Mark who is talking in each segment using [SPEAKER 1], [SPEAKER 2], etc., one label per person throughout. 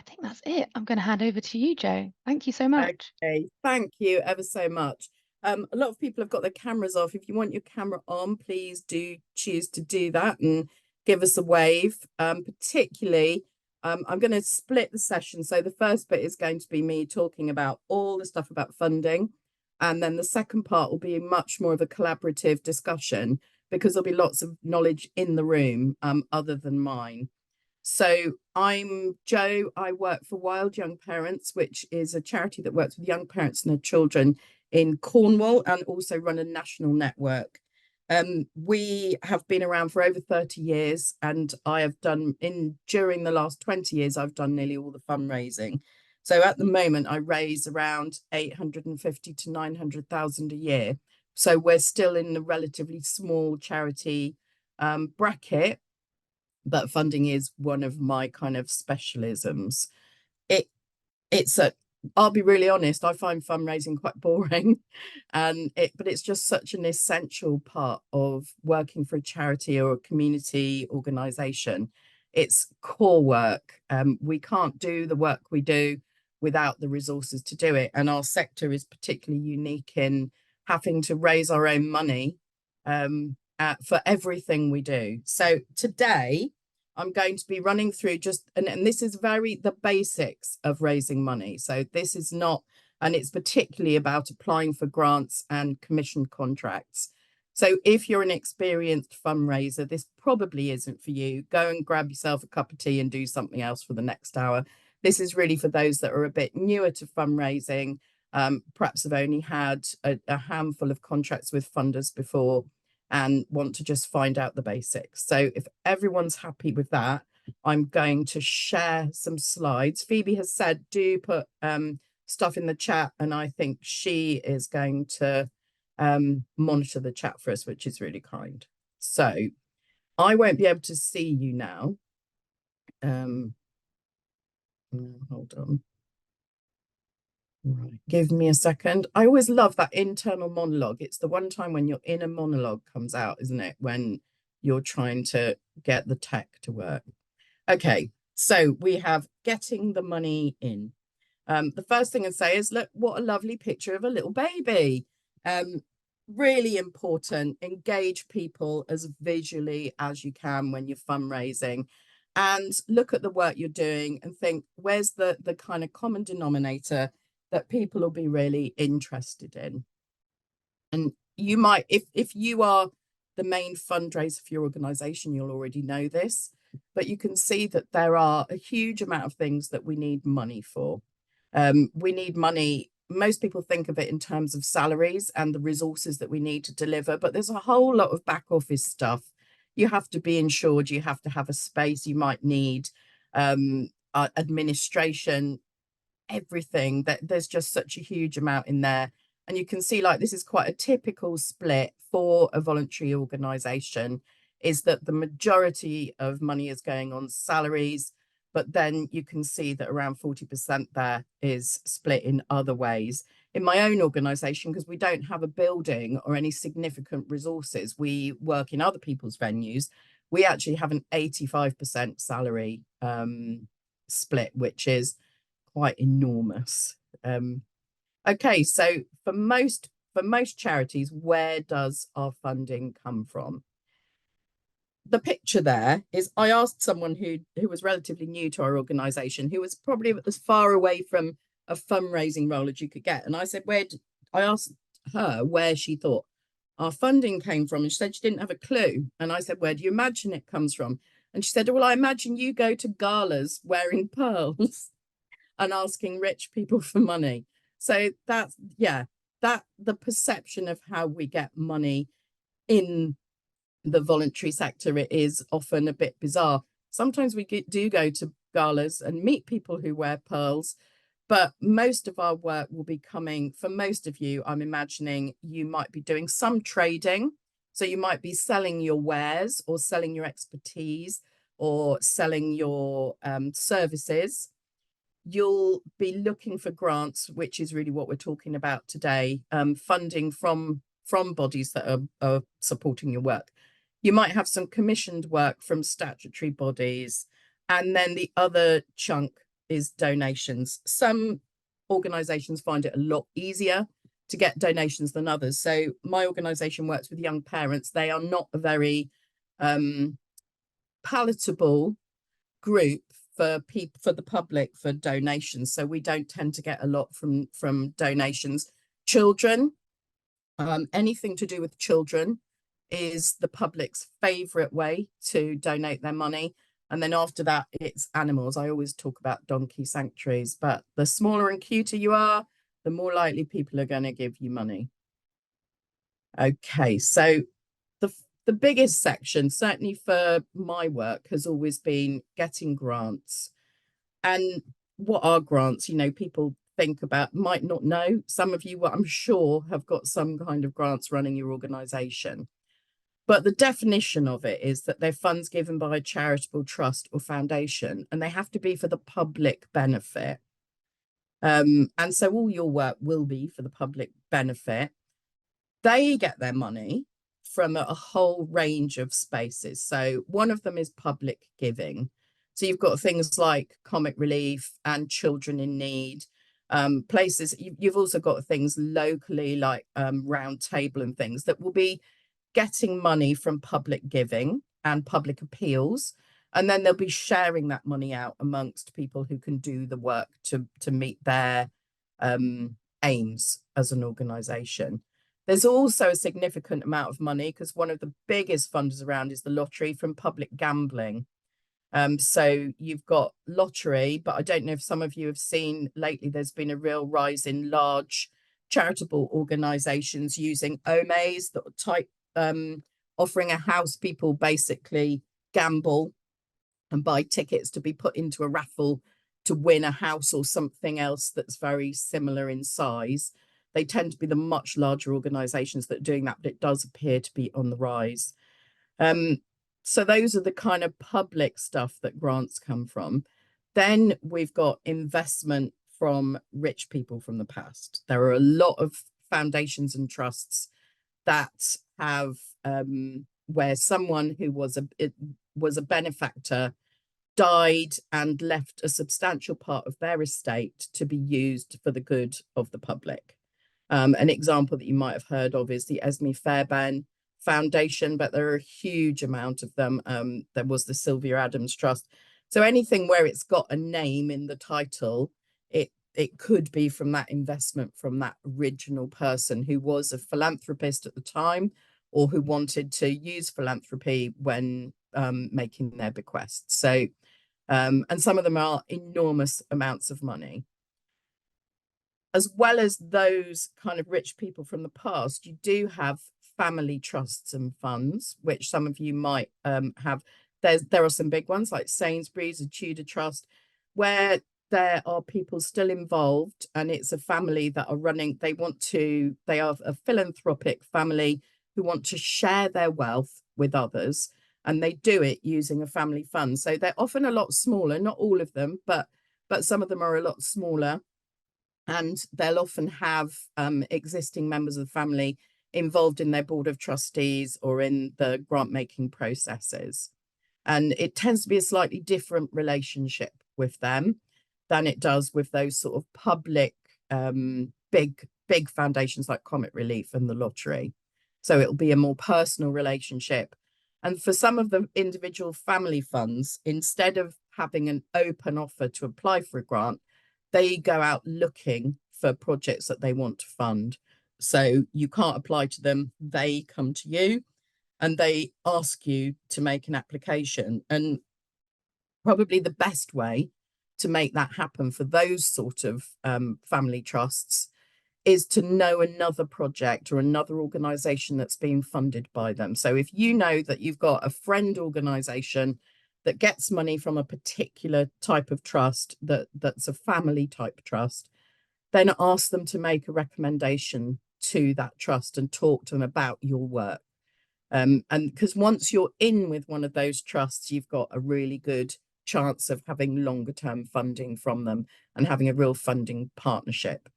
[SPEAKER 1] think that's it. I'm going to hand over to you, Joe. Thank you so much.
[SPEAKER 2] Okay, thank you ever so much. A lot of people have got their cameras off. If you want your camera on, please do choose to do that and give us a wave. Particularly, I'm going to split the session. So the first bit is going to be me talking about all the stuff about funding. And then the second part will be much more of a collaborative discussion because there'll be lots of knowledge in the room other than mine. So I'm Joe. I work for Wild Young Parents, which is a charity that works with young parents and their children in Cornwall and also run a national network. We have been around for over 30 years, and I have done during the last 20 years, I've done nearly all the fundraising. So at the moment, I raise around 850 to 900,000 a year. So we're still in the relatively small charity bracket, but funding is one of my kind of specialisms. It it's a I'll be really honest, I find fundraising quite boring. But it's just such an essential part of working for a charity or a community organization. It's core work. We can't do the work we do without the resources to do it. And our sector is particularly unique in having to raise our own money for everything we do. So today, I'm going to be running through and this is the basics of raising money. So this is not, and it's particularly about applying for grants and commission contracts. So if you're an experienced fundraiser, this probably isn't for you. Go and grab yourself a cup of tea and do something else for the next hour. This is really for those that are a bit newer to fundraising, perhaps have only had a handful of contracts with funders before and want to just find out the basics. So if everyone's happy with that, I'm going to share some slides. Phoebe has said, do put stuff in the chat, and I think she is going to monitor the chat for us, which is really kind. So I won't be able to see you now. Hold on. Right, give me a second. I always love that internal monologue. It's the one time when your inner monologue comes out, isn't it? When you're trying to get the tech to work. Okay, so we have getting the money in. The first thing I'd say is, look, what a lovely picture of a little baby. Really important. Engage people as visually as you can when you're fundraising. And look at the work you're doing and think, where's the kind of common denominator that people will be really interested in? And you might, if you are the main fundraiser for your organization, you'll already know this, but you can see that there are a huge amount of things that we need money for. We need money. Most people think of it in terms of salaries and the resources that we need to deliver, but there's a whole lot of back office stuff. You have to be insured, you have to have a space, you might need administration, everything. That there's just such a huge amount in there. And you can see, like, this is quite a typical split for a voluntary organization, is that the majority of money is going on salaries, but then you can see that around 40% there is split in other ways. In my own organization, because we don't have a building or any significant resources, we work in other people's venues, we actually have an 85% salary split, which is quite enormous. Okay, so for most charities, where does our funding come from? The picture there is, I asked someone who was relatively new to our organization, who was probably as far away from a fundraising role as you could get. And I said, I asked her where she thought our funding came from. And she said she didn't have a clue. And I said, where do you imagine it comes from? And she said, well, I imagine you go to galas wearing pearls and asking rich people for money. So that's, yeah, the perception of how we get money in the voluntary sector, it is often a bit bizarre. Sometimes we do go to galas and meet people who wear pearls, but most of our work will be coming, for most of you, I'm imagining you might be doing some trading. So you might be selling your wares or selling your expertise or selling your services. You'll be looking for grants, which is really what we're talking about today, funding from bodies that are supporting your work. You might have some commissioned work from statutory bodies. And then the other chunk is donations. Some organizations find it a lot easier to get donations than others. So my organization works with young parents. They are not a very palatable group for people, for the public, for donations. So we don't tend to get a lot from donations. Children, anything to do with children is the public's favorite way to donate their money. And then after that, it's animals. I always talk about donkey sanctuaries, but the smaller and cuter you are, the more likely people are going to give you money. Okay, so the biggest section, certainly for my work, has always been getting grants. And what are grants? You know, people think about, might not know. Some of you, I'm sure, have got some kind of grants running your organization. But the definition of it is that they're funds given by a charitable trust or foundation, and they have to be for the public benefit. And so all your work will be for the public benefit. They get their money from a whole range of spaces. So one of them is public giving. So you've got things like Comic Relief and Children in Need, places. You've also got things locally like Round Table and things that will be getting money from public giving and public appeals. And then they'll be sharing that money out amongst people who can do the work to meet their aims as an organisation. There's also a significant amount of money because one of the biggest funders around is the lottery from public gambling. So you've got lottery, but I don't know if some of you have seen lately, there's been a real rise in large charitable organisations using OMAs, that type, offering a house. People basically gamble and buy tickets to be put into a raffle to win a house or something else that's very similar in size. They tend to be the much larger organisations that are doing that, but it does appear to be on the rise. So those are the kind of public stuff that grants come from. Then we've got investment from rich people from the past. There are a lot of foundations and trusts that have where someone who was a benefactor died and left a substantial part of their estate to be used for the good of the public. An example that you might have heard of is the Esme Fairbairn Foundation, but there are a huge amount of them. There was the Sylvia Adams Trust. So anything where it's got a name in the title, it could be from that investment from that original person who was a philanthropist at the time or who wanted to use philanthropy when making their bequests. So, and some of them are enormous amounts of money. As well as those kind of rich people from the past, you do have family trusts and funds, which some of you might have. There are some big ones like Sainsbury's, a Tudor Trust, where there are people still involved, and it's a family that are running. They are a philanthropic family who want to share their wealth with others, and they do it using a family fund. So they're often a lot smaller, not all of them, but some of them are a lot smaller. And they'll often have existing members of the family involved in their board of trustees or in the grant making processes. And it tends to be a slightly different relationship with them than it does with those sort of public big foundations like Comic Relief and the lottery. So it'll be a more personal relationship. And for some of the individual family funds, instead of having an open offer to apply for a grant, they go out looking for projects that they want to fund. So you can't apply to them, they come to you and they ask you to make an application. And probably the best way to make that happen for those sort of family trusts is to know another project or another organization that's being funded by them. So if you know that you've got a friend organization that gets money from a particular type of trust that's a family type trust, then ask them to make a recommendation to that trust and talk to them about your work. And because once you're in with one of those trusts, you've got a really good chance of having longer term funding from them and having a real funding partnership.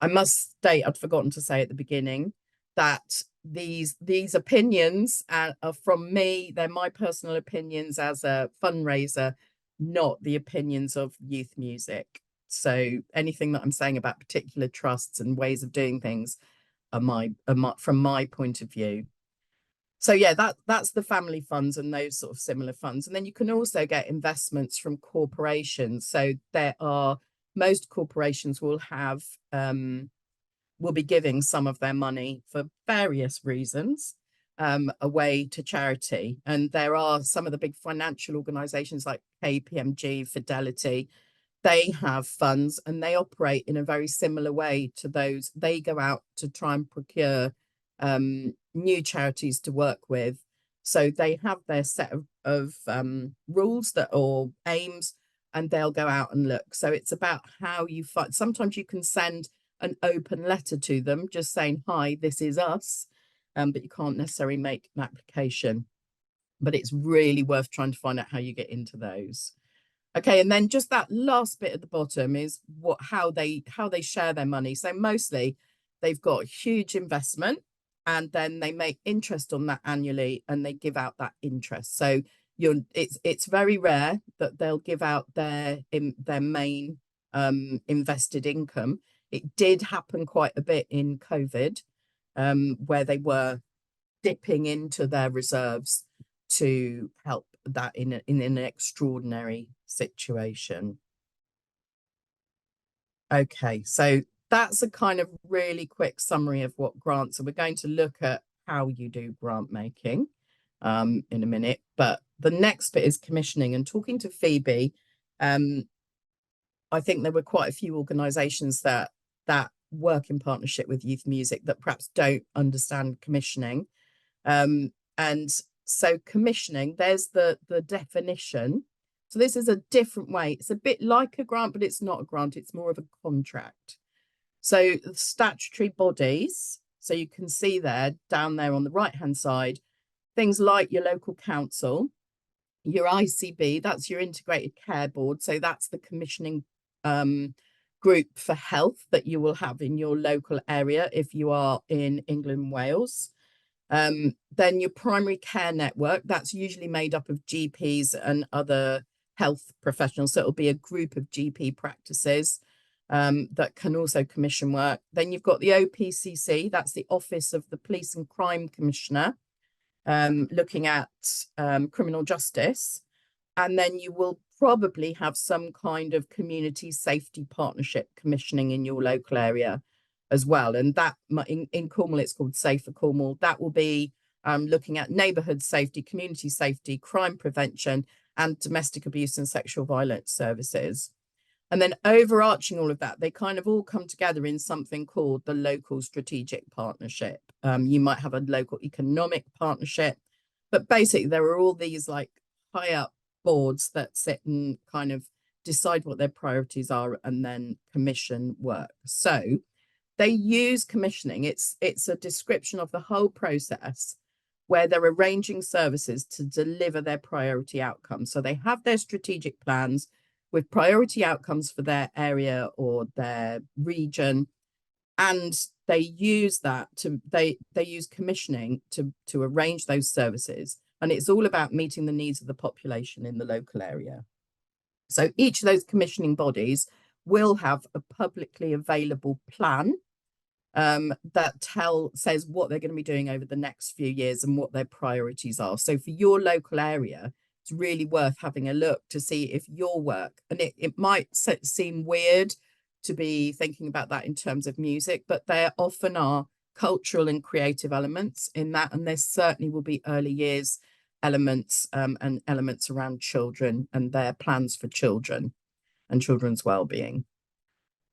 [SPEAKER 2] I must state, I'd forgotten to say at the beginning, that these opinions are from me. They're my personal opinions as a fundraiser. not the opinions of youth music. So anything that I'm saying about particular trusts and ways of doing things from my point of view. So yeah, that's the family funds and those sort of similar funds. And then you can also get investments from corporations. So most corporations will be giving some of their money for various reasons away to charity. And there are some of the big financial organizations like KPMG, Fidelity. They have funds and they operate in a very similar way to those. They go out to try and procure new charities to work with. So they have their set of rules or aims, and they'll go out and look. So it's about how you find. Sometimes you can send an open letter to them, just saying, "Hi, this is us," but you can't necessarily make an application. But it's really worth trying to find out how you get into those. Okay, and then just that last bit at the bottom is how they share their money. So mostly they've got huge investment and then they make interest on that annually and they give out that interest. So it's very rare that they'll give out their main invested income. It did happen quite a bit in COVID, where they were dipping into their reserves to help that in an extraordinary situation. Okay, so that's a kind of really quick summary of what grants are. We're going to look at how you do grant making in a minute, but the next bit is commissioning. And talking to Phoebe, I think there were quite a few organisations that work in partnership with youth music that perhaps don't understand commissioning. And so commissioning, there's the definition. So this is a different way. It's a bit like a grant, but it's not a grant. It's more of a contract. So the statutory bodies, so you can see there, down there on the right-hand side, things like your local council, your ICB, that's your integrated care board. So that's the commissioning group for health that you will have in your local area if you are in England and Wales. Then your primary care network, that's usually made up of GPs and other health professionals. So it'll be a group of GP practices that can also commission work. Then you've got the OPCC, that's the Office of the Police and Crime Commissioner, looking at criminal justice. And then you will probably have some kind of community safety partnership commissioning in your local area as well. And that in Cornwall, it's called Safer Cornwall. That will be looking at neighbourhood safety, community safety, crime prevention, and domestic abuse and sexual violence services. And then overarching all of that, they kind of all come together in something called the local strategic partnership. You might have a local economic partnership, but basically there are all these like high up boards that sit and kind of decide what their priorities are and then commission work. So they use commissioning. It's a description of the whole process where they're arranging services to deliver their priority outcomes. So they have their strategic plans with priority outcomes for their area or their region, and they use that they use commissioning to arrange those services. And it's all about meeting the needs of the population in the local area. So each of those commissioning bodies will have a publicly available plan that says what they're going to be doing over the next few years and what their priorities are. So for your local area, it's really worth having a look to see if your work, and it might seem weird to be thinking about that in terms of music, but there often are cultural and creative elements in that, and there certainly will be early years elements and elements around children and their plans for children and children's well-being.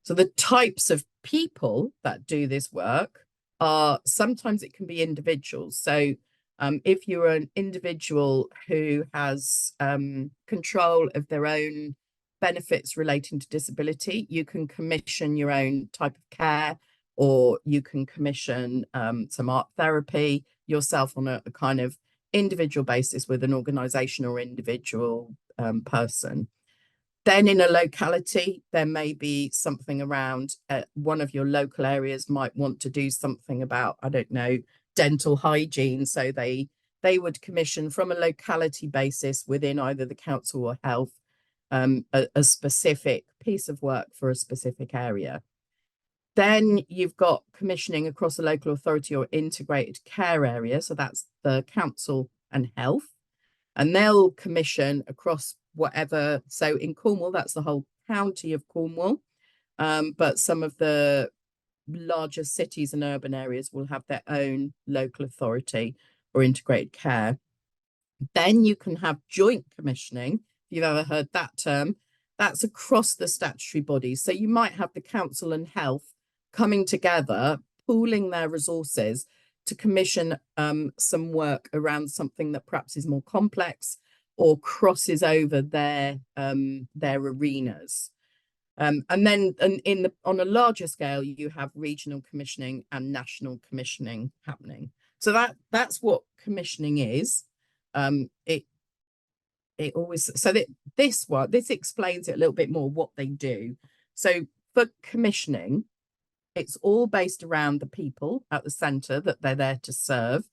[SPEAKER 2] So the types of people that do this work are, sometimes it can be individuals. So if you're an individual who has control of their own benefits relating to disability, you can commission your own type of care, or you can commission some art therapy yourself on a kind of individual basis with an organisation or individual person. Then in a locality, there may be something around one of your local areas might want to do something about, I don't know, dental hygiene. So they would commission from a locality basis within either the council or health a specific piece of work for a specific area. Then you've got commissioning across a local authority or integrated care area. So that's the council and health. And they'll commission across whatever. So in Cornwall, that's the whole county of Cornwall. But some of the larger cities and urban areas will have their own local authority or integrated care. Then you can have joint commissioning, if you've ever heard that term. That's across the statutory bodies. So you might have the council and health coming together, pooling their resources to commission some work around something that perhaps is more complex or crosses over their arenas. And then on a larger scale, you have regional commissioning and national commissioning happening. So that's what commissioning is. It always, so that this explains it a little bit more what they do. So for commissioning, it's all based around the people at the centre that they're there to serve.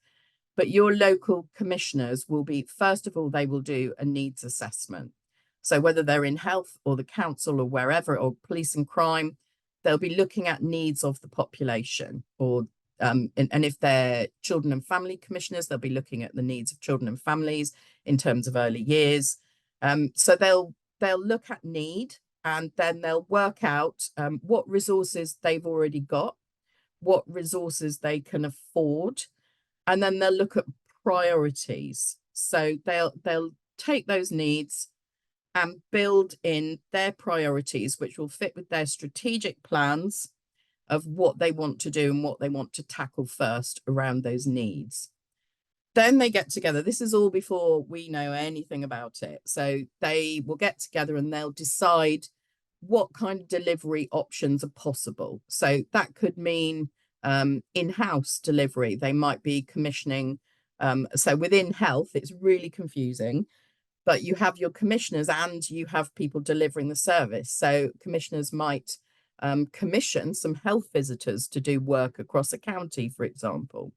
[SPEAKER 2] But your local commissioners will be, first of all, they will do a needs assessment. So whether they're in health or the council or wherever, or police and crime, they'll be looking at needs of the population. Or and if they're children and family commissioners, they'll be looking at the needs of children and families in terms of early years. So they'll look at need, and then they'll work out what resources they've already got, what resources they can afford, and then they'll look at priorities. So they'll take those needs and build in their priorities, which will fit with their strategic plans of what they want to do and what they want to tackle first around those needs. Then they get together. This is all before we know anything about it. So they will get together and they'll decide what kind of delivery options are possible. So that could mean in-house delivery. They might be commissioning. So within health, it's really confusing, but you have your commissioners and you have people delivering the service. So commissioners might commission some health visitors to do work across a county, for example.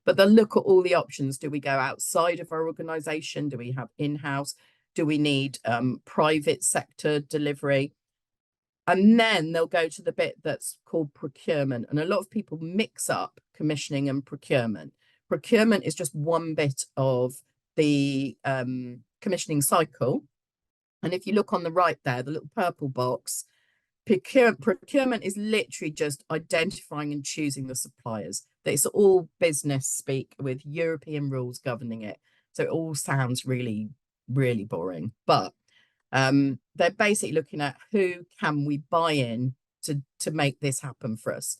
[SPEAKER 2] But they'll look at all the options. Do we go outside of our organisation? Do we have in-house? Do we need private sector delivery? And then they'll go to the bit that's called procurement. And a lot of people mix up commissioning and procurement. Procurement is just one bit of the commissioning cycle. And if you look on the right there, the little purple box, procurement is literally just identifying and choosing the suppliers. It's all business speak with European rules governing it. So it all sounds really, really boring. But they're basically looking at who can we buy in to make this happen for us.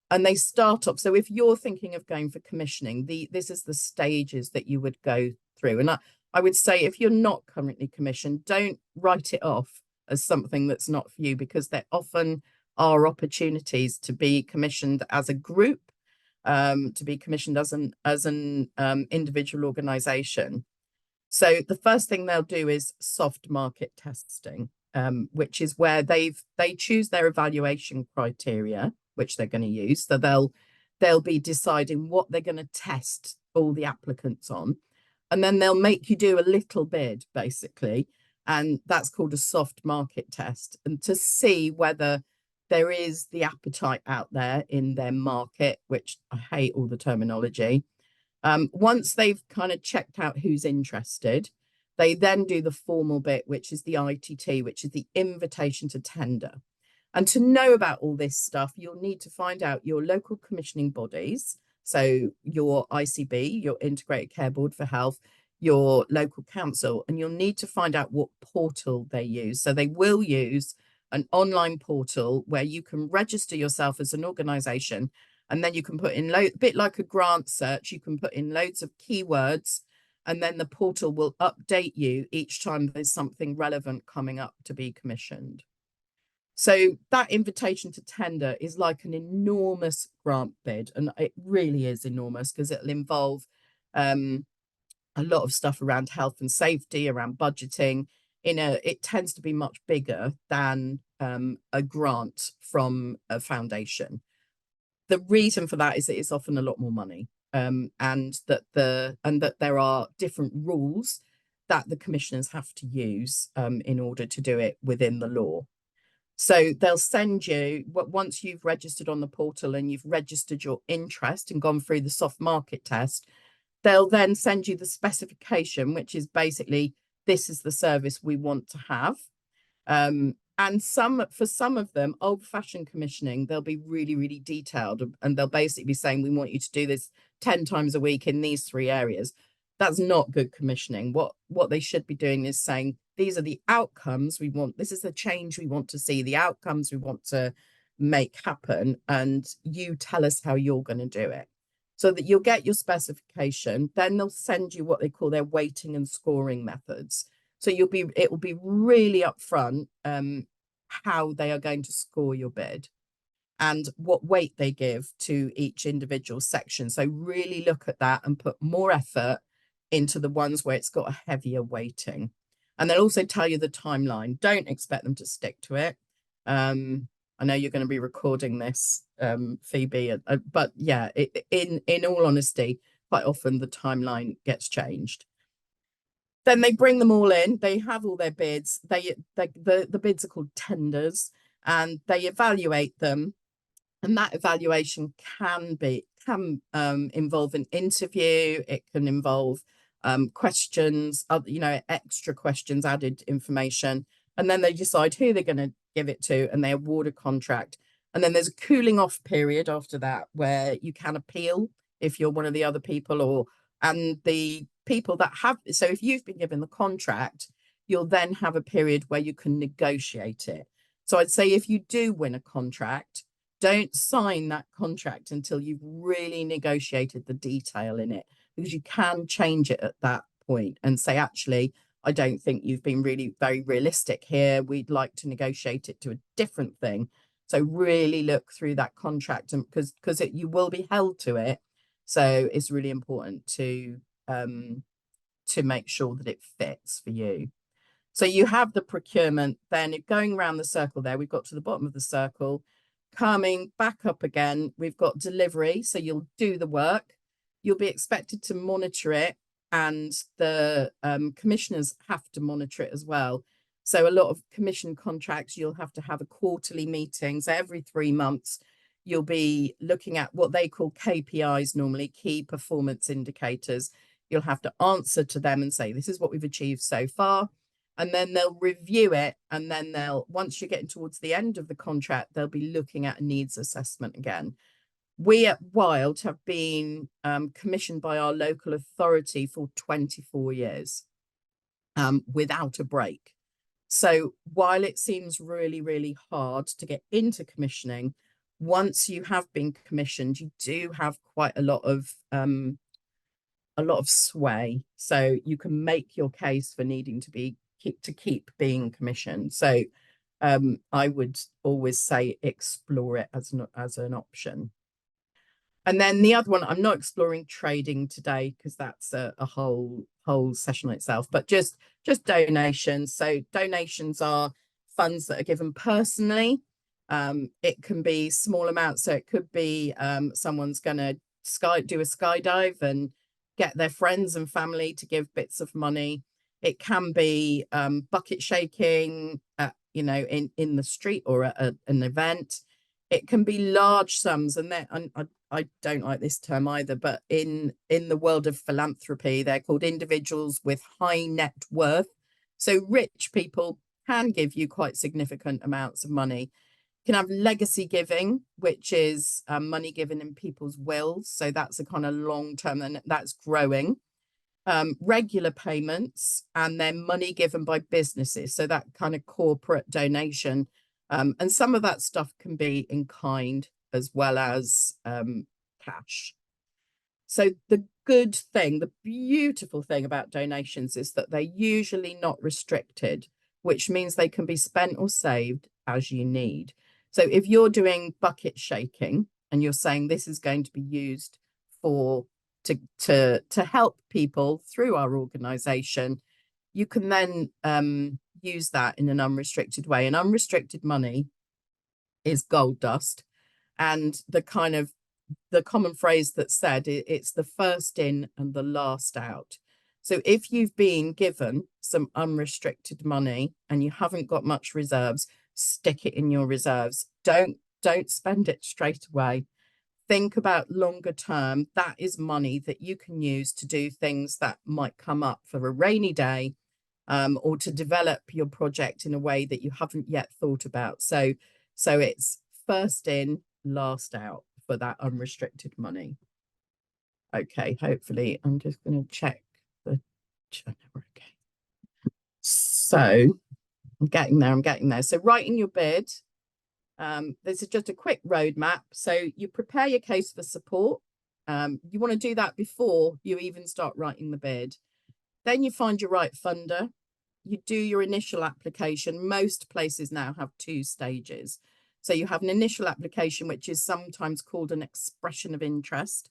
[SPEAKER 2] And they start off. So if you're thinking of going for commissioning, this is the stages that you would go through. And I would say if you're not currently commissioned, don't write it off as something that's not for you, because there often are opportunities to be commissioned as a group, to be commissioned as an individual organisation. So the first thing they'll do is soft market testing, which is where they choose their evaluation criteria, which they're going to use. So they'll be deciding what they're going to test all the applicants on, and then they'll make you do a little bid, basically, and that's called a soft market test, and to see whether there is the appetite out there in their market, which I hate all the terminology. Once they've kind of checked out who's interested, they then do the formal bit, which is the ITT, which is the invitation to tender. And to know about all this stuff, you'll need to find out your local commissioning bodies. So your ICB, your Integrated Care Board for Health, your local council, and you'll need to find out what portal they use. So they will use an online portal where you can register yourself as an organisation, and then you can put in a bit like a grant search, you can put in loads of keywords, and then the portal will update you each time there's something relevant coming up to be commissioned. So that invitation to tender is like an enormous grant bid, and it really is enormous because it'll involve a lot of stuff around health and safety, around budgeting. It tends to be much bigger than a grant from a foundation. The reason for that is that it's often a lot more money, and that there are different rules that the commissioners have to use in order to do it within the law. So they'll send you, once you've registered on the portal and you've registered your interest and gone through the soft market test, they'll then send you the specification, which is basically, this is the service we want to have. And for some of them, old-fashioned commissioning, they'll be really, really detailed, and they'll basically be saying, we want you to do this 10 times a week in these 3 areas. That's not good commissioning. What they should be doing is saying, these are the outcomes we want. This is the change we want to see, the outcomes we want to make happen, and you tell us how you're going to do it. So that you'll get your specification, then they'll send you what they call their weighting and scoring methods. So it will be really upfront how they are going to score your bid and what weight they give to each individual section. So really look at that and put more effort into the ones where it's got a heavier weighting. And they'll also tell you the timeline. Don't expect them to stick to it. I know you're going to be recording this, Phoebe, but yeah, in all honesty, quite often the timeline gets changed. Then they bring them all in. They have all their bids. The bids are called tenders, and they evaluate them. And that evaluation can involve an interview. It can involve questions, extra questions, added information, and then they decide who they're going to give it to, and they award a contract. And then there's a cooling off period after that where you can appeal if you're one of the other people, and the people that have, so if you've been given the contract, you'll then have a period where you can negotiate it. So I'd say if you do win a contract, don't sign that contract until you've really negotiated the detail in it, because you can change it at that point and say, actually, I don't think you've been really very realistic here. We'd like to negotiate it to a different thing. So really look through that contract, and because you will be held to it. So it's really important to make sure that it fits for you. So you have the procurement, then going around the circle there, we've got to the bottom of the circle, coming back up again, we've got delivery. So you'll do the work, you'll be expected to monitor it, and the commissioners have to monitor it as well. So a lot of commission contracts, you'll have to have a quarterly meeting. So every 3 months, you'll be looking at what they call KPIs, normally key performance indicators. You'll have to answer to them and say, this is what we've achieved so far. And then they'll review it. And then once you're getting towards the end of the contract, they'll be looking at a needs assessment again. We at Wild have been commissioned by our local authority for 24 years without a break. So while it seems really, really hard to get into commissioning, once you have been commissioned, you do have quite a lot of sway. So you can make your case for needing to keep being commissioned. So I would always say explore it as an option. And then the other one, I'm not exploring trading today because that's a whole session on itself, but just donations. So donations are funds that are given personally. It can be small amounts. So it could be someone's going to do a skydive and get their friends and family to give bits of money. It can be bucket shaking, in the street or at an event. It can be large sums, and I don't like this term either, but in the world of philanthropy, they're called individuals with high net worth. So rich people can give you quite significant amounts of money. You can have legacy giving, which is money given in people's wills. So that's a kind of long term, and that's growing. Regular payments, and then money given by businesses. So that kind of corporate donation. And some of that stuff can be in kind as well as cash. So the beautiful thing about donations is that they're usually not restricted, which means they can be spent or saved as you need. So if you're doing bucket shaking and you're saying this is going to be used to help people through our organization, you can then use that in an unrestricted way. And unrestricted money is gold dust. And the common phrase that's said, it's the first in and the last out. So if you've been given some unrestricted money and you haven't got much reserves, stick it in your reserves. Don't spend it straight away. Think about longer term. That is money that you can use to do things that might come up for a rainy day, or to develop your project in a way that you haven't yet thought about. So it's first in, last out for that unrestricted money. Okay, hopefully I'm just going to check the channel. Okay. So I'm getting there. So writing your bid. This is just a quick roadmap. So you prepare your case for support. You want to do that before you even start writing the bid. Then you find your right funder. You do your initial application. Most places now have 2 stages. So you have an initial application, which is sometimes called an expression of interest.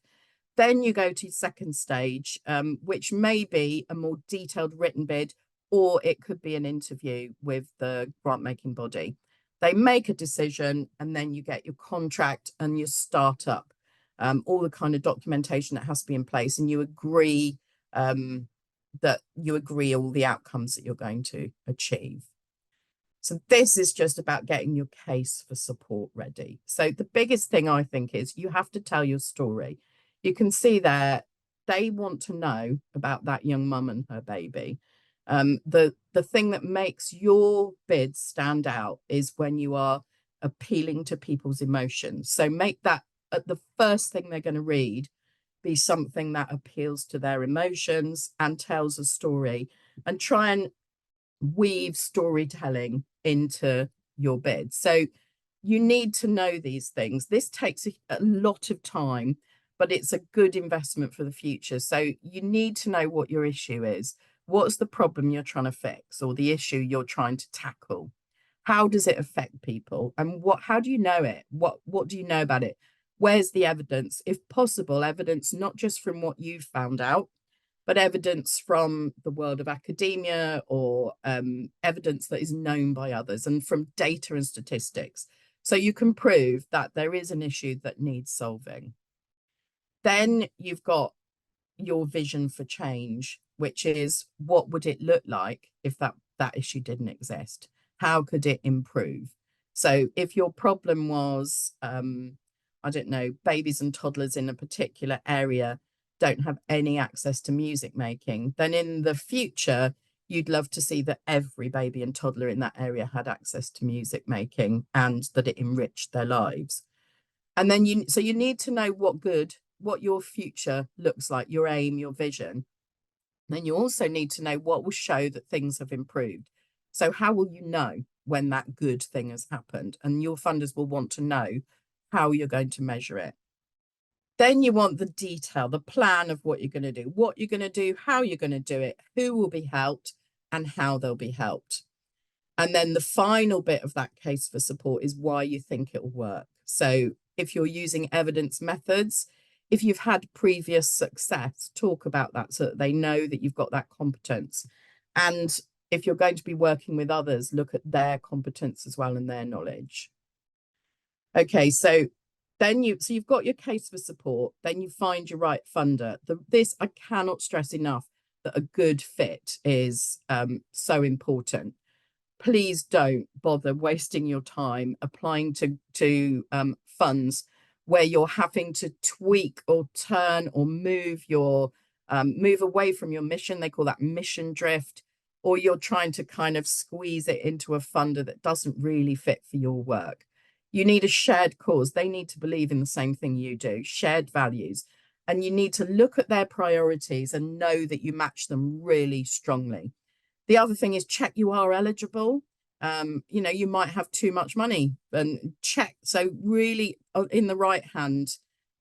[SPEAKER 2] Then you go to second stage, which may be a more detailed written bid, or it could be an interview with the grant making body. They make a decision, and then you get your contract and your startup, all the kind of documentation that has to be in place, and you agree all the outcomes that you're going to achieve. So this is just about getting your case for support ready. So the biggest thing I think is you have to tell your story. You can see there, they want to know about that young mum and her baby. The thing that makes your bid stand out is when you are appealing to people's emotions. So make that the first thing they're going to read be something that appeals to their emotions and tells a story, and try and weave storytelling into your bid. So you need to know these things. This takes a lot of time, but it's a good investment for the future. So you need to know what your issue is. What's the problem you're trying to fix, or the issue you're trying to tackle? How does it affect people? And how do you know it? What do you know about it? Where's the evidence? If possible, evidence not just from what you've found out, but evidence from the world of academia, or evidence that is known by others, and from data and statistics. So you can prove that there is an issue that needs solving. Then you've got your vision for change, which is, what would it look like if that issue didn't exist? How could it improve? So if your problem was, I don't know, babies and toddlers in a particular area don't have any access to music making, then in the future, you'd love to see that every baby and toddler in that area had access to music making, and that it enriched their lives. And then you need to know what your future looks like, your aim, your vision. Then you also need to know what will show that things have improved. So how will you know when that good thing has happened? And your funders will want to know how you're going to measure it. Then you want the detail, the plan of what you're going to do, how you're going to do it, who will be helped, and how they'll be helped. And then the final bit of that case for support is why you think it will work. So if you're using evidence methods, if you've had previous success, talk about that so that they know that you've got that competence. And if you're going to be working with others, look at their competence as well and their knowledge. Okay, so you've got your case for support, then you find your right funder. I cannot stress enough that a good fit is so important. Please don't bother wasting your time applying to funds where you're having to tweak or turn or move away from your mission. They call that mission drift, or you're trying to kind of squeeze it into a funder that doesn't really fit for your work. You need a shared cause. They need to believe in the same thing you do, shared values. And you need to look at their priorities and know that you match them really strongly. The other thing is, check you are eligible. You might have too much money, and check. So really, in the right hand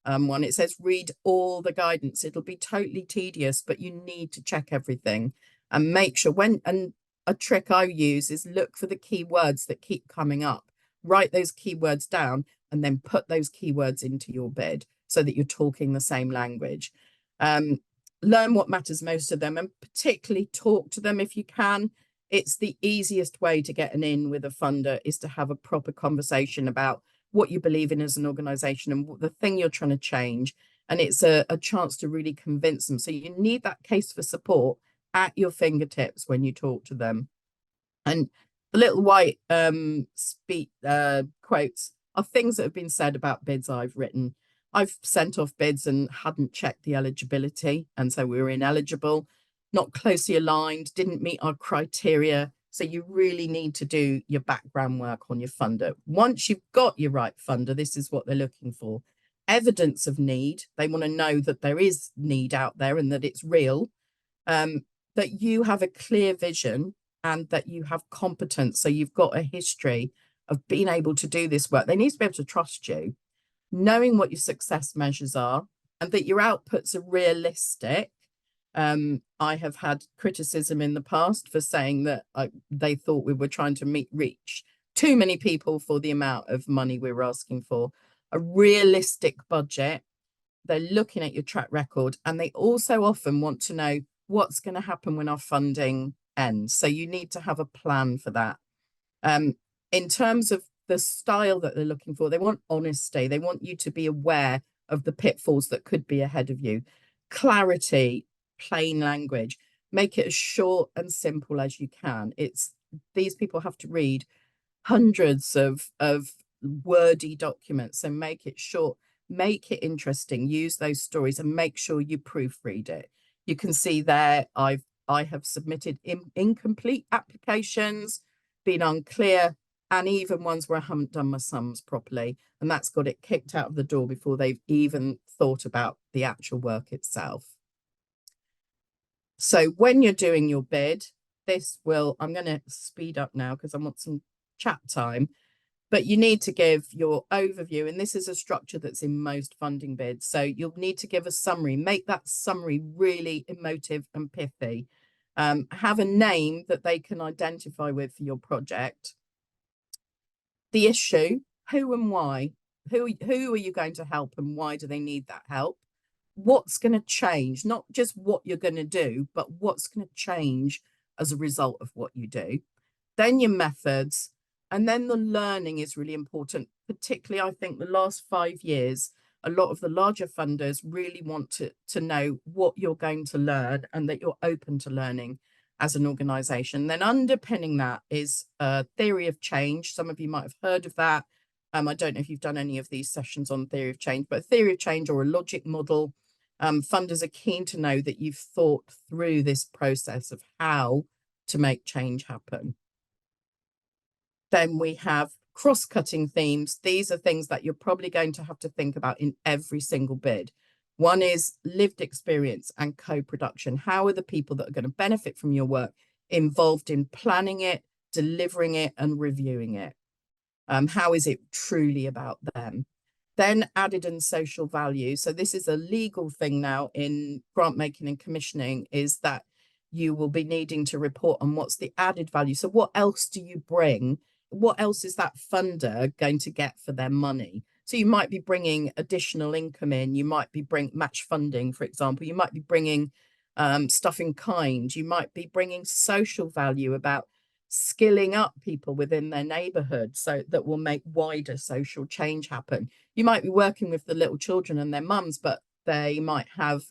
[SPEAKER 2] one, it says read all the guidance. It'll be totally tedious, but you need to check everything and make sure and a trick I use is look for the keywords that keep coming up. Write those keywords down and then put those keywords into your bid so that you're talking the same language. Learn what matters most to them, and particularly talk to them if you can. It's the easiest way to get an in with a funder, is to have a proper conversation about what you believe in as an organization and what the thing you're trying to change. And it's a chance to really convince them. So you need that case for support, at your fingertips when you talk to them. And the little white quotes are things that have been said about bids I've written. I've sent off bids and hadn't checked the eligibility, and so we were ineligible, not closely aligned, didn't meet our criteria. So you really need to do your background work on your funder. Once you've got your right funder, this is what they're looking for. Evidence of need. They want to know that there is need out there and that it's real. That you have a clear vision and that you have competence. So you've got a history of being able to do this work. They need to be able to trust you, knowing what your success measures are, and that your outputs are realistic. I have had criticism in the past for saying that they thought we were trying to reach too many people for the amount of money we were asking for. A realistic budget. They're looking at your track record, and they also often want to know what's going to happen when our funding ends. So you need to have a plan for that. In terms of the style that they're looking for, they want honesty. They want you to be aware of the pitfalls that could be ahead of you. Clarity, plain language. Make it as short and simple as you can. These people have to read hundreds of wordy documents, so make it short, make it interesting, use those stories, and make sure you proofread it. You can see there I have submitted incomplete applications, been unclear, and even ones where I haven't done my sums properly, and that's got it kicked out of the door before they've even thought about the actual work itself. So when you're doing your bid, I'm going to speed up now because I want some chat time, but you need to give your overview, and this is a structure that's in most funding bids. So you'll need to give a summary, make that summary really emotive and pithy. Have a name that they can identify with for your project. The issue, who and why, who are you going to help and why do they need that help? What's going to change, not just what you're going to do, but what's going to change as a result of what you do. Then your methods, and then the learning is really important. Particularly, I think the last 5 years, a lot of the larger funders really want to know what you're going to learn and that you're open to learning as an organization. Then underpinning that is a theory of change. Some of you might have heard of that. I don't know if you've done any of these sessions on theory of change, but theory of change or a logic model. Funders are keen to know that you've thought through this process of how to make change happen. Then we have cross-cutting themes. These are things that you're probably going to have to think about in every single bid. One is lived experience and co-production. How are the people that are going to benefit from your work involved in planning it, delivering it, and reviewing it? How is it truly about them? Then added and social value. So this is a legal thing now in grant making and commissioning, is that you will be needing to report on what's the added value. So what else do you bring? What else is that funder going to get for their money? So you might be bringing additional income in. You might be match funding, for example. You might be bringing stuff in kind. You might be bringing social value about skilling up people within their neighborhood so that will make wider social change happen. You might be working with the little children and their mums, but they might have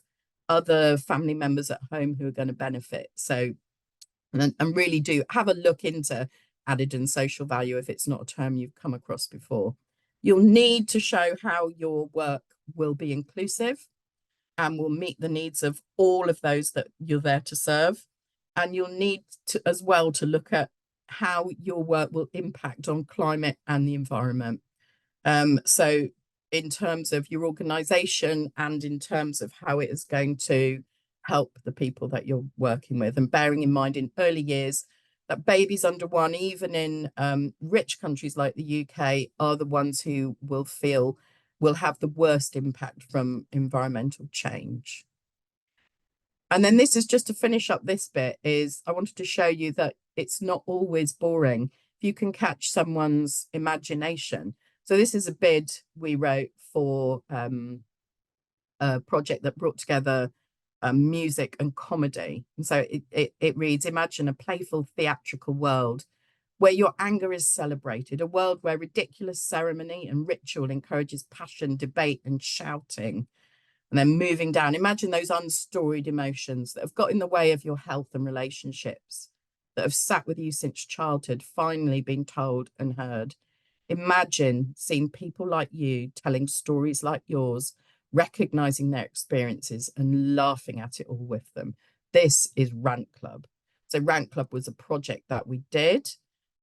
[SPEAKER 2] other family members at home who are going to benefit. So, and really do have a look into added and social value if it's not a term you've come across before. You'll need to show how your work will be inclusive and will meet the needs of all of those that you're there to serve. And you'll need to as well to look at how your work will impact on climate and the environment. So in terms of your organization and in terms of how it is going to help the people that you're working with, and bearing in mind in early years that babies under 1, even in rich countries like the UK, are the ones who will have the worst impact from environmental change. And then this is just to finish up this bit, is I wanted to show you that it's not always boring if you can catch someone's imagination. So this is a bid we wrote for a project that brought together music and comedy. And so it reads, imagine a playful theatrical world where your anger is celebrated, a world where ridiculous ceremony and ritual encourages passion, debate, and shouting. and then moving down. Imagine those unstoried emotions that have got in the way of your health and relationships, that have sat with you since childhood, finally been told and heard. Imagine seeing people like you telling stories like yours, recognizing their experiences and laughing at it all with them. This is Rant Club. So Rant Club was a project that we did,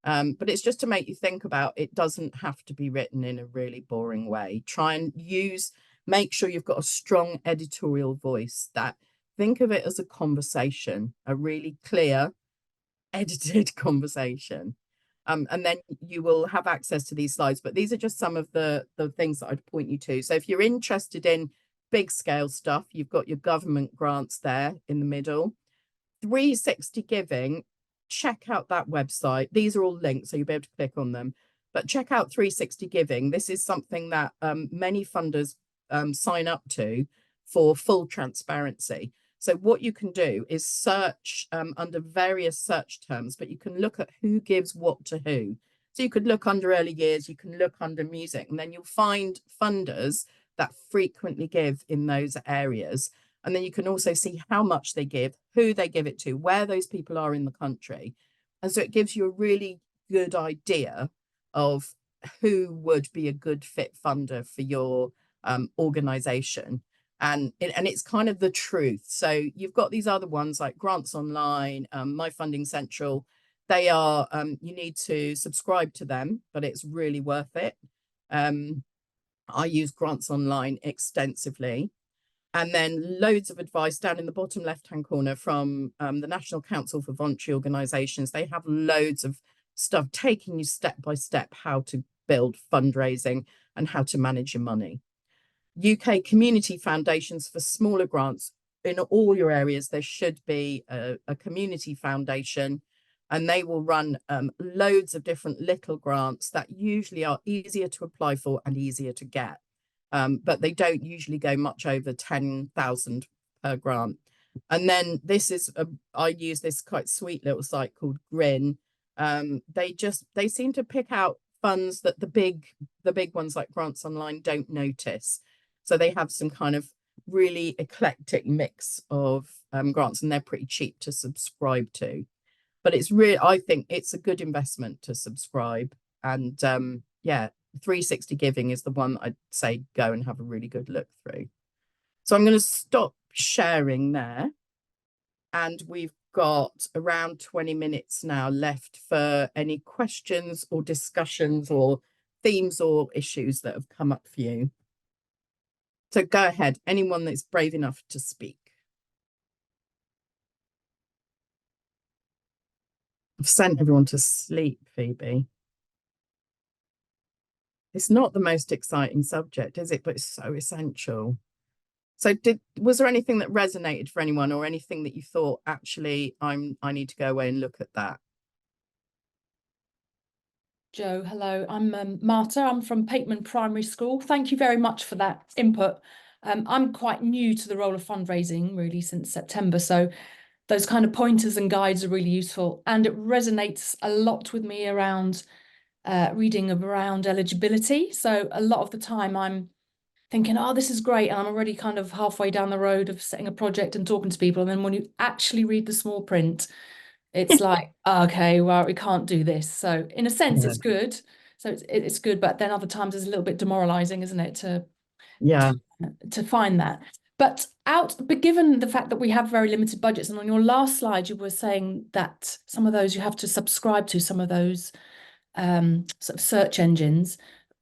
[SPEAKER 2] but it's just to make you think about, it doesn't have to be written in a really boring way. Try and make sure you've got a strong editorial voice, that think of it as a conversation, a really clear, edited conversation. And then you will have access to these slides, but these are just some of the things that I'd point you to. So if you're interested in big scale stuff, you've got your government grants there in the middle. 360 Giving, check out that website. These are all links, so you'll be able to click on them. But check out 360 Giving. This is something that many funders sign up to for full transparency. So what you can do is search under various search terms, but you can look at who gives what to who. So you could look under early years, you can look under music, and then you'll find funders that frequently give in those areas. And then you can also see how much they give, who they give it to, where those people are in the country. And so it gives you a really good idea of who would be a good fit funder for your organization. And it's kind of the truth. So you've got these other ones like Grants Online, My Funding Central. They are, you need to subscribe to them, but it's really worth it. I use Grants Online extensively. And then loads of advice down in the bottom left-hand corner from the National Council for Voluntary Organisations. They have loads of stuff taking you step by step how to build fundraising and how to manage your money. UK community foundations for smaller grants. In all your areas, there should be a community foundation, and they will run loads of different little grants that usually are easier to apply for and easier to get. But they don't usually go much over 10,000 per grant. And then I use this quite sweet little site called Grin. They seem to pick out funds that the big ones like Grants Online don't notice. So they have some kind of really eclectic mix of grants, and they're pretty cheap to subscribe to. But I think it's a good investment to subscribe. And yeah, 360 Giving is the one I'd say go and have a really good look through. So I'm going to stop sharing there. And we've got around 20 minutes now left for any questions or discussions or themes or issues that have come up for you. So go ahead, anyone that's brave enough to speak. I've sent everyone to sleep, Phoebe. It's not the most exciting subject, is it? But it's so essential. So was there anything that resonated for anyone, or anything that you thought, actually, I need to go away and look at that?
[SPEAKER 3] Jo, hello. I'm Marta. I'm from Pateman Primary School. Thank you very much for that input. I'm quite new to the role of fundraising, really, since September. So those kind of pointers and guides are really useful. And it resonates a lot with me around reading around eligibility. So a lot of the time I'm thinking, oh, this is great. And I'm already kind of halfway down the road of setting a project and talking to people. And then when you actually read the small print, it's like, okay, well, we can't do this. So in a sense, it's good. So it's good. But then other times it's a little bit demoralizing, isn't it, to find that. But given the fact that we have very limited budgets, and on your last slide, you were saying that some of those you have to subscribe to some of those sort of search engines.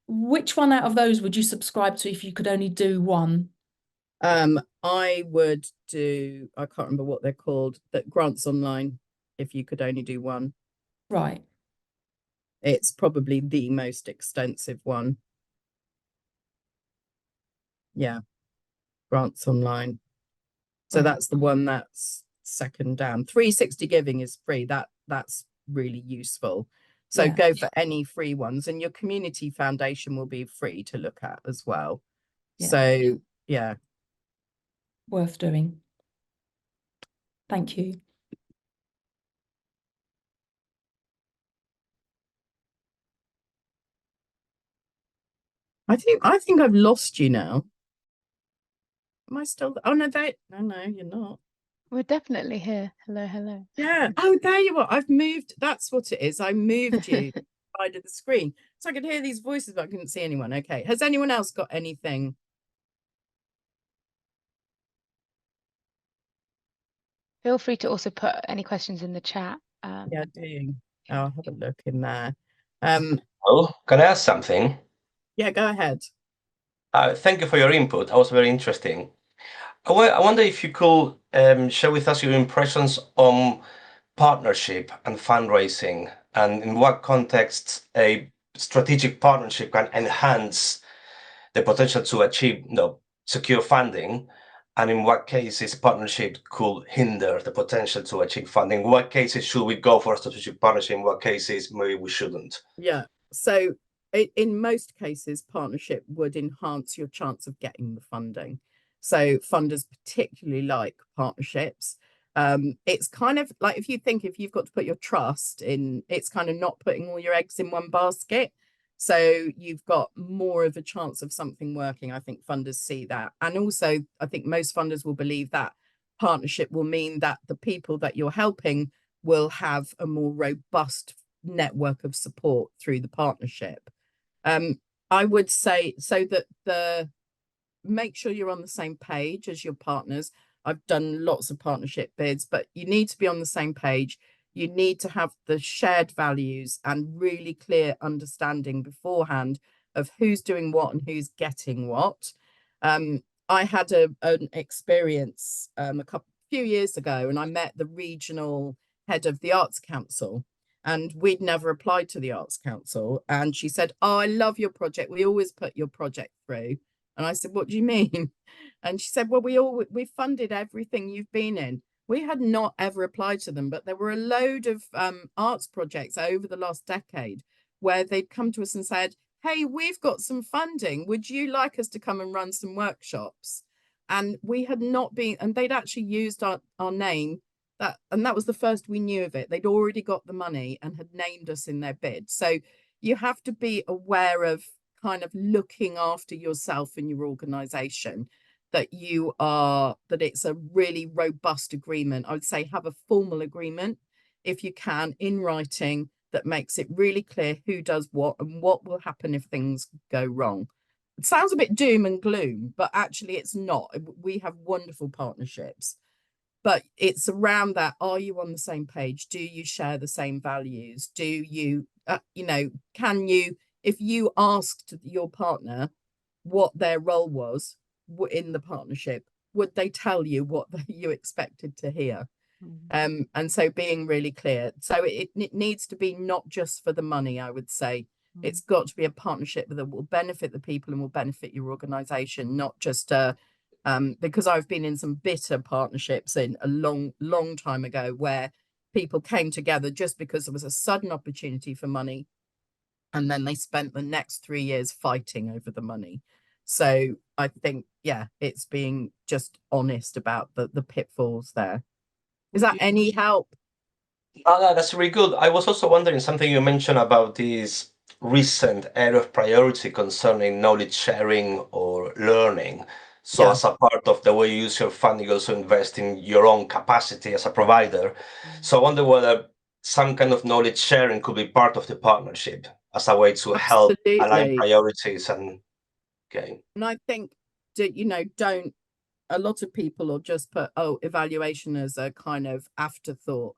[SPEAKER 3] Which one out of those would you subscribe to if you could only do one?
[SPEAKER 2] I would do, I can't remember what they're called, but Grants Online, if you could only do one.
[SPEAKER 3] Right.
[SPEAKER 2] It's probably the most extensive one. Yeah, Grants Online. So
[SPEAKER 3] Right.
[SPEAKER 2] that's the one that's second down. 360 Giving is free. That's really useful. So
[SPEAKER 3] Yeah.
[SPEAKER 2] go for any free ones, and your community foundation will be free to look at as well.
[SPEAKER 3] Yeah.
[SPEAKER 2] So yeah.
[SPEAKER 3] Worth doing. Thank you.
[SPEAKER 2] I think I've lost you now. Am I still? Oh no, no, you're not.
[SPEAKER 1] We're definitely here. Hello, hello.
[SPEAKER 2] Yeah. Oh, there you are. I've moved. That's what it is. I moved you to the side of the screen, so I could hear these voices, but I couldn't see anyone. Okay. Has anyone else got anything?
[SPEAKER 1] Feel free to also put any questions in the chat.
[SPEAKER 2] Yeah, doing. I'll have a look in there.
[SPEAKER 4] Oh, can I ask something?
[SPEAKER 2] Yeah, go ahead.
[SPEAKER 4] Thank you for your input. That was very interesting. I wonder if you could share with us your impressions on partnership and fundraising, and in what contexts a strategic partnership can enhance the potential to achieve secure funding, and in what cases partnership could hinder the potential to achieve funding. In what cases should we go for a strategic partnership? In what cases maybe we shouldn't?
[SPEAKER 2] Yeah. So in most cases, partnership would enhance your chance of getting the funding. So funders particularly like partnerships. It's kind of like if you've got to put your trust in, it's kind of not putting all your eggs in one basket. So you've got more of a chance of something working. I think funders see that. And also, I think most funders will believe that partnership will mean that the people that you're helping will have a more robust network of support through the partnership. I would say so that make sure you're on the same page as your partners. I've done lots of partnership bids, but you need to be on the same page. You need to have the shared values and really clear understanding beforehand of who's doing what and who's getting what. I had an experience few years ago, and I met the regional head of the Arts Council, and we'd never applied to the Arts Council. And she said, "Oh, I love your project. We always put your project through." And I said, "What do you mean?" And she said, "Well, we funded everything you've been in." We had not ever applied to them, but there were a load of arts projects over the last decade where they'd come to us and said, "Hey, we've got some funding. Would you like us to come and run some workshops?" And we had not been, and they'd actually used our name. That was the first we knew of it. They'd already got the money and had named us in their bid. So you have to be aware of kind of looking after yourself and your organization, that it's a really robust agreement. I would say have a formal agreement, if you can, in writing, that makes it really clear who does what and what will happen if things go wrong. It sounds a bit doom and gloom, but actually it's not. We have wonderful partnerships, but it's around that. Are you on the same page? Do you share the same values? Do you, can you, if you asked your partner what their role was in the partnership, would they tell you what you expected to hear? And so being really clear. So it needs to be not just for the money, I would say. It's got to be a partnership that will benefit the people and will benefit your organization, not just because I've been in some bitter partnerships in a long time ago where people came together just because there was a sudden opportunity for money, and then they spent the next 3 years fighting over the money. So I think, yeah, it's being just honest about the pitfalls there. Is that any help?
[SPEAKER 4] No, that's really good. I was also wondering something you mentioned about this recent area of priority concerning knowledge sharing or learning. So
[SPEAKER 2] Yeah.
[SPEAKER 4] as a part of the way you use your funding, you also invest in your own capacity as a provider. So I wonder whether some kind of knowledge sharing could be part of the partnership as a way to help align
[SPEAKER 2] Absolutely.
[SPEAKER 4] priorities and okay.
[SPEAKER 2] And I think a lot of people will just put evaluation as a kind of afterthought.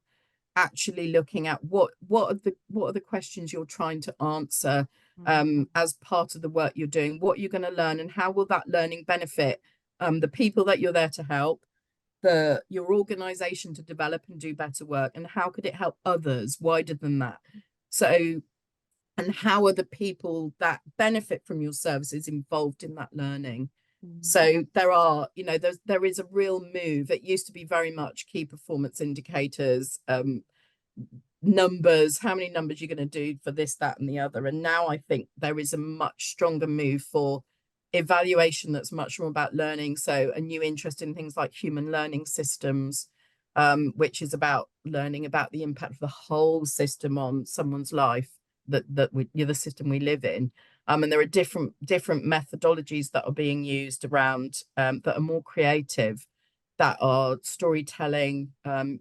[SPEAKER 2] Actually looking at what are the questions you're trying to answer as part of the work you're doing, what you're going to learn, and how will that learning benefit the people that you're there to help, your organization to develop and do better work, and how could it help others wider than that. So, and how are the people that benefit from your services involved in that learning? So there is a real move. It used to be very much key performance indicators, numbers, how many numbers you're going to do for this, that, and the other. And now I think there is a much stronger move for evaluation that's much more about learning. So a new interest in things like human learning systems, which is about learning about the impact of the whole system on someone's life, the system we live in. And there are different methodologies that are being used around that are more creative, that are storytelling,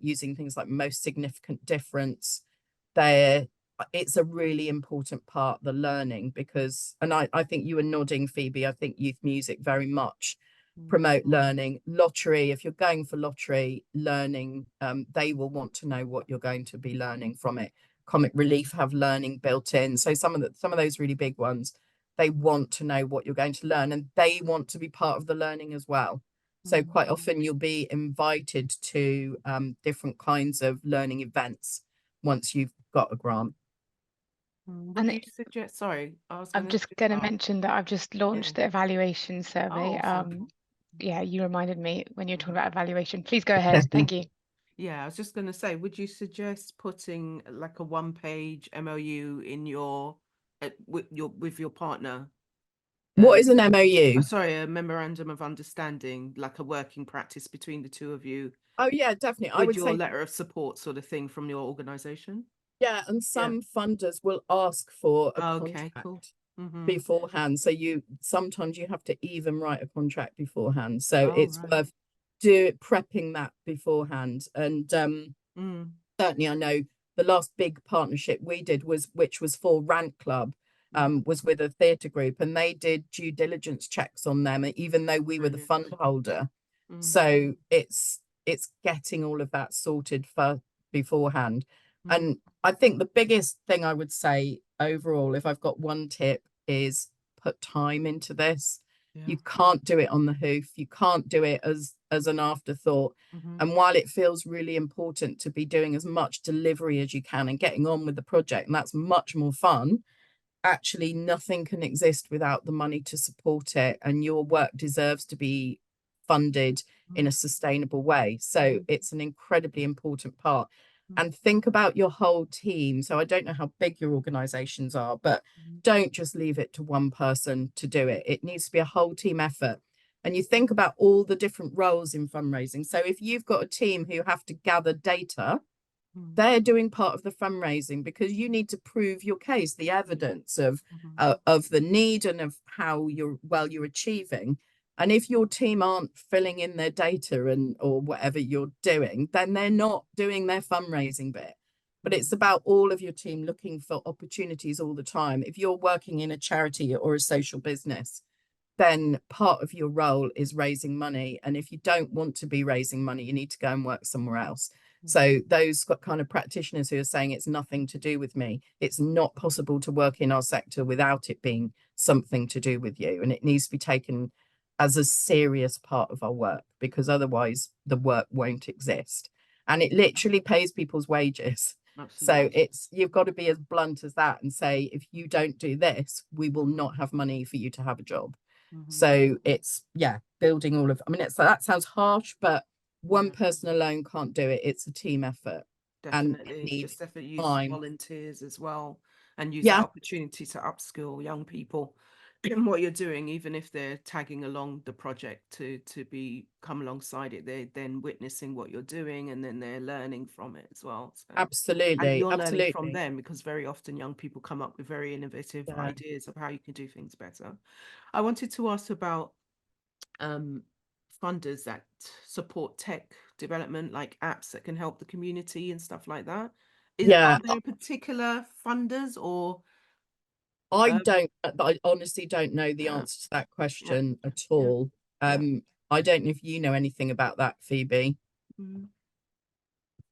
[SPEAKER 2] using things like most significant difference. It's a really important part, the learning, because, and I think you were nodding, Phoebe, I think youth music very much promote learning. Lottery, if you're going for lottery learning, they will want to know what you're going to be learning from it. Comic Relief have learning built in. So some of those really big ones, they want to know what you're going to learn, and they want to be part of the learning as well. So quite often you'll be invited to different kinds of learning events once you've got a grant.
[SPEAKER 5] Would you suggest, sorry,
[SPEAKER 1] I'm just going to mention that I've just launched the evaluation survey.
[SPEAKER 5] Awesome.
[SPEAKER 1] Yeah, you reminded me when you're talking about evaluation. Please go ahead. Thank you.
[SPEAKER 5] Yeah, I was just going to say, would you suggest putting like a one-page MOU in your with your partner?
[SPEAKER 2] What is an MOU?
[SPEAKER 5] Sorry, a memorandum of understanding, like a working practice between the two of you.
[SPEAKER 2] Oh yeah, definitely. I
[SPEAKER 5] With
[SPEAKER 2] would
[SPEAKER 5] your
[SPEAKER 2] say
[SPEAKER 5] letter of support sort of thing from your organization.
[SPEAKER 2] yeah, and some funders will ask for a
[SPEAKER 5] Okay,
[SPEAKER 2] contract
[SPEAKER 5] cool.
[SPEAKER 2] beforehand. So sometimes you have to even write a contract beforehand. So
[SPEAKER 5] Oh,
[SPEAKER 2] it's
[SPEAKER 5] right.
[SPEAKER 2] worth prepping that beforehand. And certainly I know the last big partnership we did which was for Rant Club, was with a theatre group, and they did due diligence checks on them, even though we were the fund holder. So it's getting all of that sorted beforehand. And I think the biggest thing I would say overall, if I've got one tip, is put time into this. You can't do it on the hoof. You can't do it as an afterthought. And while it feels really important to be doing as much delivery as you can and getting on with the project, and that's much more fun, actually nothing can exist without the money to support it. And your work deserves to be funded in a sustainable way. So it's an incredibly important part. And think about your whole team. So I don't know how big your organizations are, but don't just leave it to one person to do it. It needs to be a whole team effort. And you think about all the different roles in fundraising. So if you've got a team who have to gather data, they're doing part of the fundraising, because you need to prove your case, the evidence of the need and of how you're achieving. And if your team aren't filling in their data or whatever you're doing, then they're not doing their fundraising bit. But it's about all of your team looking for opportunities all the time. If you're working in a charity or a social business, then part of your role is raising money. And if you don't want to be raising money, you need to go and work somewhere else. So those kind of practitioners who are saying it's nothing to do with me, it's not possible to work in our sector without it being something to do with you. And it needs to be taken as a serious part of our work, because otherwise the work won't exist. And it literally pays people's wages.
[SPEAKER 5] Absolutely.
[SPEAKER 2] So you've got to be as blunt as that and say, if you don't do this, we will not have money for you to have a job. So it's building all of, I mean, that sounds harsh, but one person alone can't do it. It's a team effort.
[SPEAKER 5] Definitely.
[SPEAKER 2] And
[SPEAKER 5] Just definitely use
[SPEAKER 2] time.
[SPEAKER 5] volunteers as well, and use that opportunity to upskill young people in what you're doing, even if they're tagging along the project to come alongside it. They're then witnessing what you're doing, and then they're learning from it as well. So,
[SPEAKER 2] absolutely.
[SPEAKER 5] and you're
[SPEAKER 2] absolutely.
[SPEAKER 5] learning from them, because very often young people come up with very innovative ideas of how you can do things better. I wanted to ask about funders that support tech development, like apps that can help the community and stuff like that. Are there particular funders, or
[SPEAKER 2] I honestly don't know the answer to that question at all. I don't know if you know anything about that, Phoebe.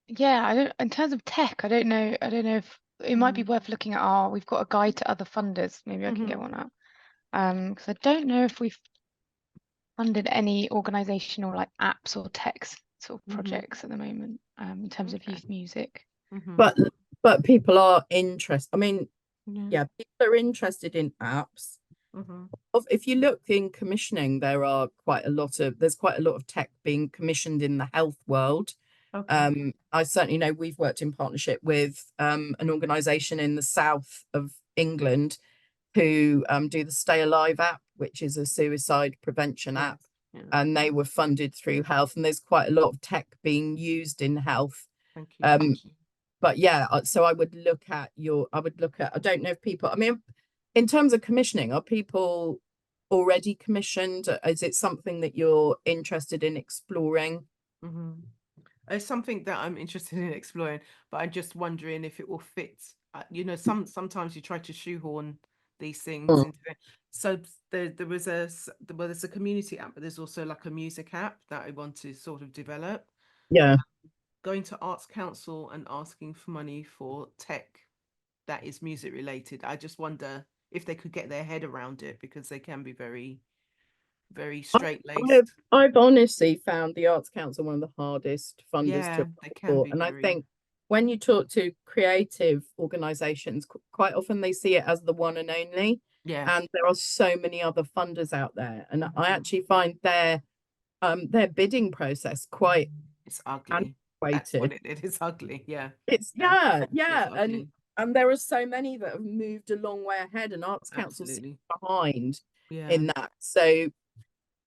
[SPEAKER 1] Yeah, I don't, in terms of tech, I don't know if it might be worth looking at we've got a guide to other funders. Maybe I can get one out. Because I don't know if we've funded any organizational like apps or tech sort of projects at the moment, in terms of youth music.
[SPEAKER 2] But people are interested. I mean, people are interested in apps. If you look in commissioning, there's quite a lot of tech being commissioned in the health world. I certainly know we've worked in partnership with an organization in the south of England who do the Stay Alive app, which is a suicide prevention app. And they were funded through health, and there's quite a lot of tech being used in health.
[SPEAKER 5] Thank you.
[SPEAKER 2] but yeah, so I would look at I don't know if people, I mean, in terms of commissioning, are people already commissioned? Is it something that you're interested in exploring?
[SPEAKER 5] It's something that I'm interested in exploring, but I'm just wondering if it will fit. You know, sometimes you try to shoehorn these things into it. So there's a community app, but there's also like a music app that I want to sort of develop.
[SPEAKER 2] Yeah.
[SPEAKER 5] Going to Arts Council and asking for money for tech that is music related. I just wonder if they could get their head around it, because they can be very, very straight-laced.
[SPEAKER 2] I've honestly found the Arts Council one of the hardest funders to
[SPEAKER 5] they
[SPEAKER 2] apply
[SPEAKER 5] can
[SPEAKER 2] for.
[SPEAKER 5] be
[SPEAKER 2] And I
[SPEAKER 5] very,
[SPEAKER 2] think when you talk to creative organisations, quite often they see it as the one and only.
[SPEAKER 5] yeah.
[SPEAKER 2] And there are so many other funders out there. And I actually find their bidding process quite
[SPEAKER 5] It's ugly. That's
[SPEAKER 2] antiquated.
[SPEAKER 5] what it is, ugly. Yeah.
[SPEAKER 2] It's
[SPEAKER 5] It's
[SPEAKER 2] and
[SPEAKER 5] ugly.
[SPEAKER 2] there are so many that have moved a long way ahead, and Arts Council
[SPEAKER 5] Absolutely.
[SPEAKER 2] behind
[SPEAKER 5] Yeah.
[SPEAKER 2] in that. So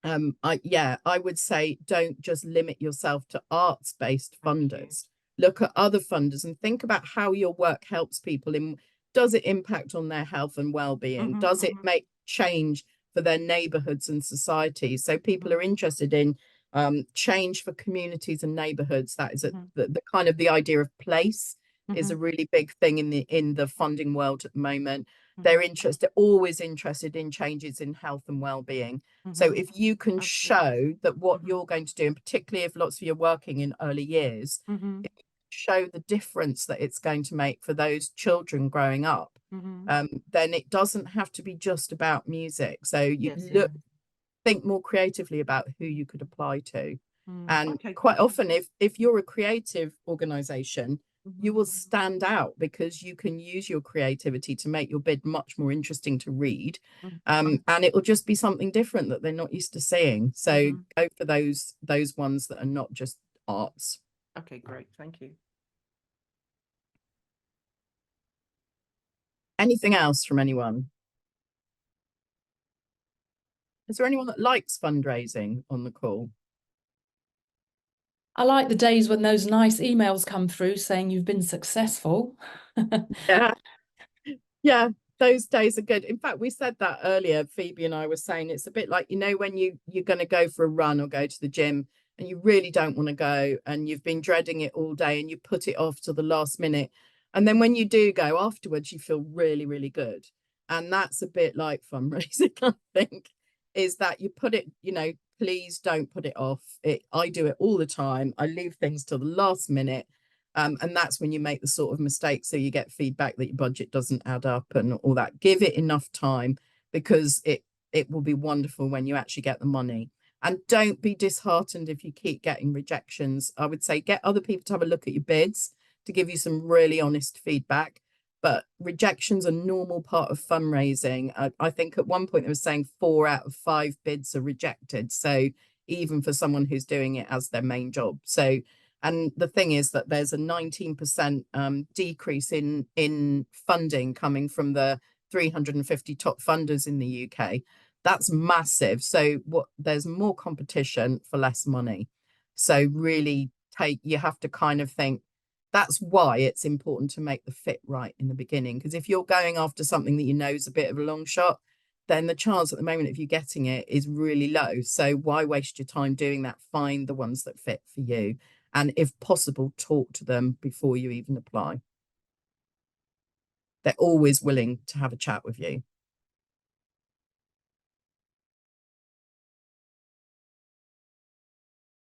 [SPEAKER 2] I would say don't just limit yourself to arts-based
[SPEAKER 5] Thank you.
[SPEAKER 2] funders. Look at other funders and think about how your work helps people. Does it impact on their health and well-being? Does it make change for their neighborhoods and societies? So people are interested in change for communities and neighborhoods. That is the kind of the idea of place is a really big thing in the funding world at the moment. They're always interested in changes in health and well-being. So if you can show that what you're going to do, and particularly if lots of you are working in early years, if you show the difference that it's going to make for those children growing up, then it doesn't have to be just about music. So you think more creatively about who you could apply to. And quite often, if you're a creative organization, you will stand out because you can use your creativity to make your bid much more interesting to read. And it will just be something different that they're not used to seeing. So go for those ones that are not just arts.
[SPEAKER 5] Okay, great. Thank you.
[SPEAKER 2] Anything else from anyone? Is there anyone that likes fundraising on the call?
[SPEAKER 3] I like the days when those nice emails come through saying you've been successful.
[SPEAKER 2] Yeah, those days are good. In fact, we said that earlier. Phoebe and I were saying it's a bit like, you know, when you're going to go for a run or go to the gym and you really don't want to go and you've been dreading it all day and you put it off to the last minute. And then when you do go afterwards, you feel really, really good. And that's a bit like fundraising, I think, is that you put it, you know, please don't put it off. I do it all the time. I leave things till the last minute. And that's when you make the sort of mistake. So you get feedback that your budget doesn't add up and all that. Give it enough time, because it will be wonderful when you actually get the money. And don't be disheartened if you keep getting rejections. I would say get other people to have a look at your bids to give you some really honest feedback. But rejections are a normal part of fundraising. I think at one point they were saying 4 out of 5 bids are rejected. So even for someone who's doing it as their main job. So, and the thing is that there's a 19% decrease in funding coming from the 350 top funders in the UK. That's massive. So there's more competition for less money. So really you have to kind of think, that's why it's important to make the fit right in the beginning. Because if you're going after something that you know is a bit of a long shot, then the chance at the moment of you getting it is really low. So why waste your time doing that? Find the ones that fit for you. And if possible, talk to them before you even apply. They're always willing to have a chat with you.